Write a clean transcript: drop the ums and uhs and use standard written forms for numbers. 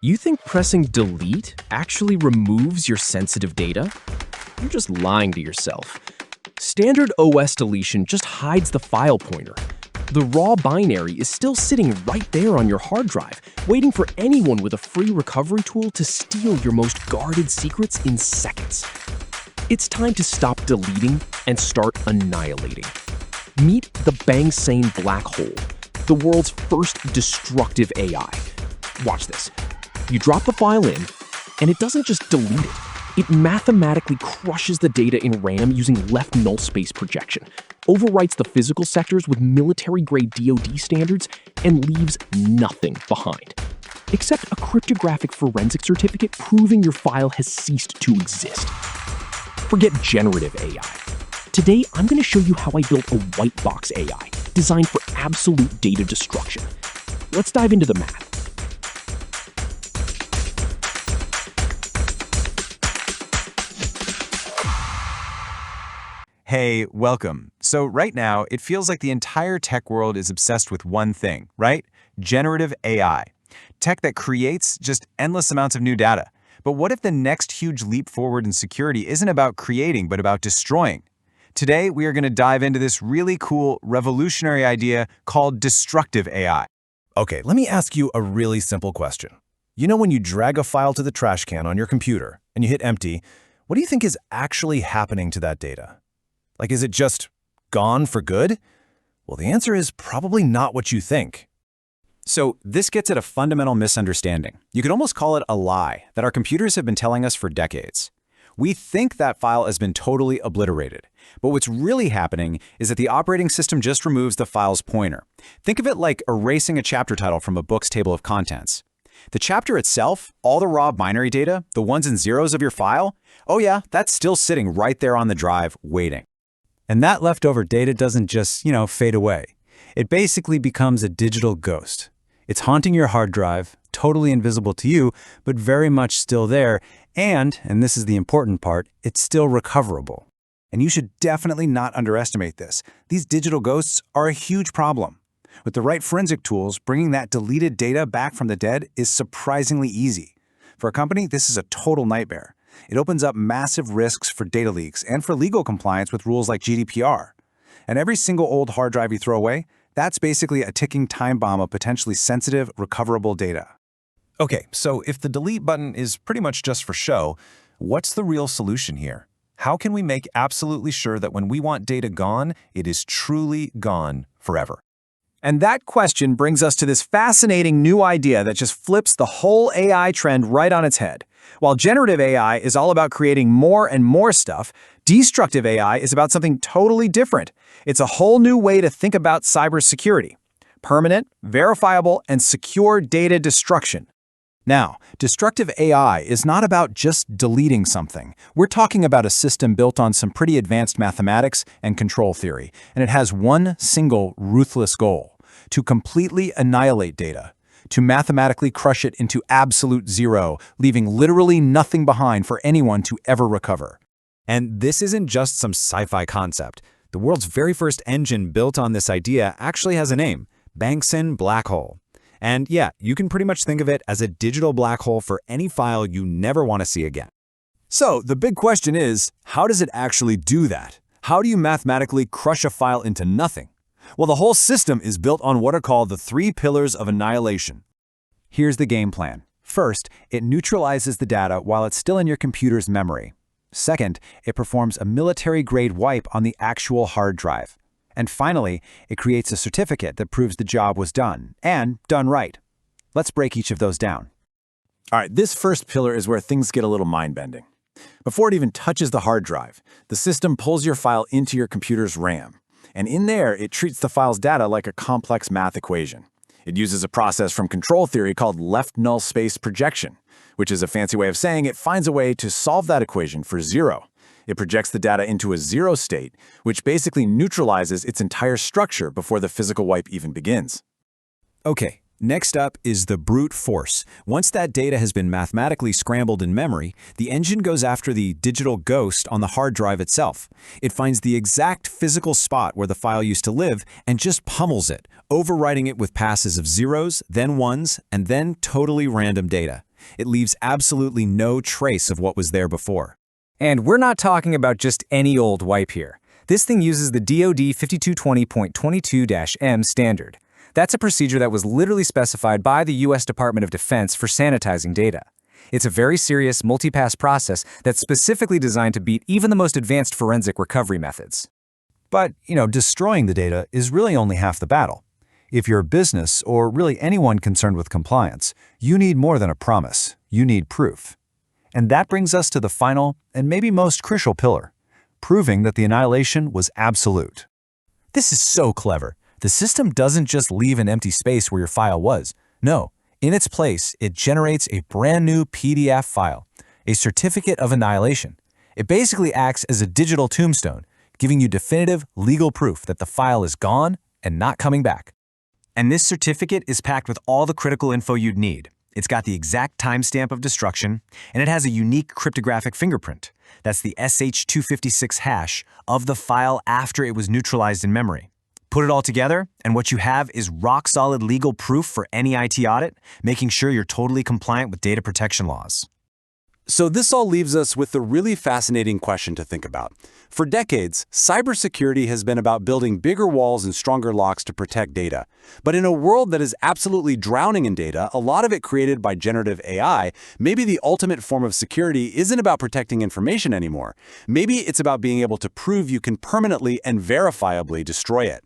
You think pressing delete actually removes your sensitive data? You're just lying to yourself. Standard OS deletion just hides the file pointer. The raw binary is still sitting right there on your hard drive, waiting for anyone with a free recovery tool to steal your most guarded secrets in seconds. It's time to stop deleting and start annihilating. Meet the Bangsaen Black Hole, the world's first destructive AI. Watch this. You drop the file in, and it doesn't just delete it. It mathematically crushes the data in RAM using left null space projection, overwrites the physical sectors with military-grade DoD standards, and leaves nothing behind, except a cryptographic forensic certificate proving your file has ceased to exist. Forget generative AI. Today, I'm going to show you how I built a white box AI designed for absolute data destruction. Let's dive into the math. Hey, welcome. So right now, it feels like the entire tech world is obsessed with one thing, right? Generative AI. Tech that creates just endless amounts of new data. But what if the next huge leap forward in security isn't about creating, but about destroying? Today, we are going to dive into this really cool, revolutionary idea called destructive AI. Okay, let me ask you a really simple question. You know when you drag a file to the trash can on your computer and you hit empty, what do you think is actually happening to that data? Like, is it just gone for good? Well, the answer is probably not what you think. So this gets at a fundamental misunderstanding. You could almost call it a lie that our computers have been telling us for decades. We think that file has been totally obliterated. But what's really happening is that the operating system just removes the file's pointer. Think of it like erasing a chapter title from a book's table of contents. The chapter itself, all the raw binary data, the ones and zeros of your file, oh yeah, that's still sitting right there on the drive, waiting. And that leftover data doesn't just, fade away. It basically becomes a digital ghost. It's haunting your hard drive, totally invisible to you, but very much still there, and this is the important part, it's still recoverable. And you should definitely not underestimate this. These digital ghosts are a huge problem. With the right forensic tools, bringing that deleted data back from the dead is surprisingly easy. For a company, this is a total nightmare. It opens up massive risks for data leaks and for legal compliance with rules like GDPR. And every single old hard drive you throw away, that's basically a ticking time bomb of potentially sensitive, recoverable data. Okay, so if the delete button is pretty much just for show, what's the real solution here? How can we make absolutely sure that when we want data gone, it is truly gone forever? And that question brings us to this fascinating new idea that just flips the whole AI trend right on its head. While generative AI is all about creating more and more stuff, destructive AI is about something totally different. It's a whole new way to think about cybersecurity. Permanent, verifiable, and secure data destruction. Now, destructive AI is not about just deleting something. We're talking about a system built on some pretty advanced mathematics and control theory, and it has one single ruthless goal: to completely annihilate data, to mathematically crush it into absolute zero, leaving literally nothing behind for anyone to ever recover. And this isn't just some sci-fi concept. The world's very first engine built on this idea actually has a name: Bangsaen Black Hole. And yeah, you can pretty much think of it as a digital black hole for any file you never want to see again. So the big question is, how does it actually do that? How do you mathematically crush a file into nothing? Well, the whole system is built on what are called the 3 pillars of annihilation. Here's the game plan. First, it neutralizes the data while it's still in your computer's memory. Second, it performs a military-grade wipe on the actual hard drive. And finally, it creates a certificate that proves the job was done, and done right. Let's break each of those down. All right, this first pillar is where things get a little mind-bending. Before it even touches the hard drive, the system pulls your file into your computer's RAM. And in there, it treats the file's data like a complex math equation. It uses a process from control theory called left null space projection, which is a fancy way of saying it finds a way to solve that equation for zero. It projects the data into a zero state, which basically neutralizes its entire structure before the physical wipe even begins. Okay, next up is the brute force. Once that data has been mathematically scrambled in memory, the engine goes after the digital ghost on the hard drive itself. It finds the exact physical spot where the file used to live and just pummels it, overwriting it with passes of zeros, then ones, and then totally random data. It leaves absolutely no trace of what was there before. And we're not talking about just any old wipe here. This thing uses the DoD 5220.22-M standard. That's a procedure that was literally specified by the U.S. Department of Defense for sanitizing data. It's a very serious, multi-pass process that's specifically designed to beat even the most advanced forensic recovery methods. But, destroying the data is really only half the battle. If you're a business, or really anyone concerned with compliance, you need more than a promise. You need proof. And that brings us to the final and maybe most crucial pillar, proving that the annihilation was absolute. This is so clever. The system doesn't just leave an empty space where your file was. No, in its place, it generates a brand new PDF file, a certificate of annihilation. It basically acts as a digital tombstone, giving you definitive legal proof that the file is gone and not coming back. And this certificate is packed with all the critical info you'd need. It's got the exact timestamp of destruction, and it has a unique cryptographic fingerprint. That's the SH256 hash of the file after it was neutralized in memory. Put it all together, and what you have is rock-solid legal proof for any IT audit, making sure you're totally compliant with data protection laws. So this all leaves us with the really fascinating question to think about. For decades, cybersecurity has been about building bigger walls and stronger locks to protect data. But in a world that is absolutely drowning in data, a lot of it created by generative AI, maybe the ultimate form of security isn't about protecting information anymore. Maybe it's about being able to prove you can permanently and verifiably destroy it.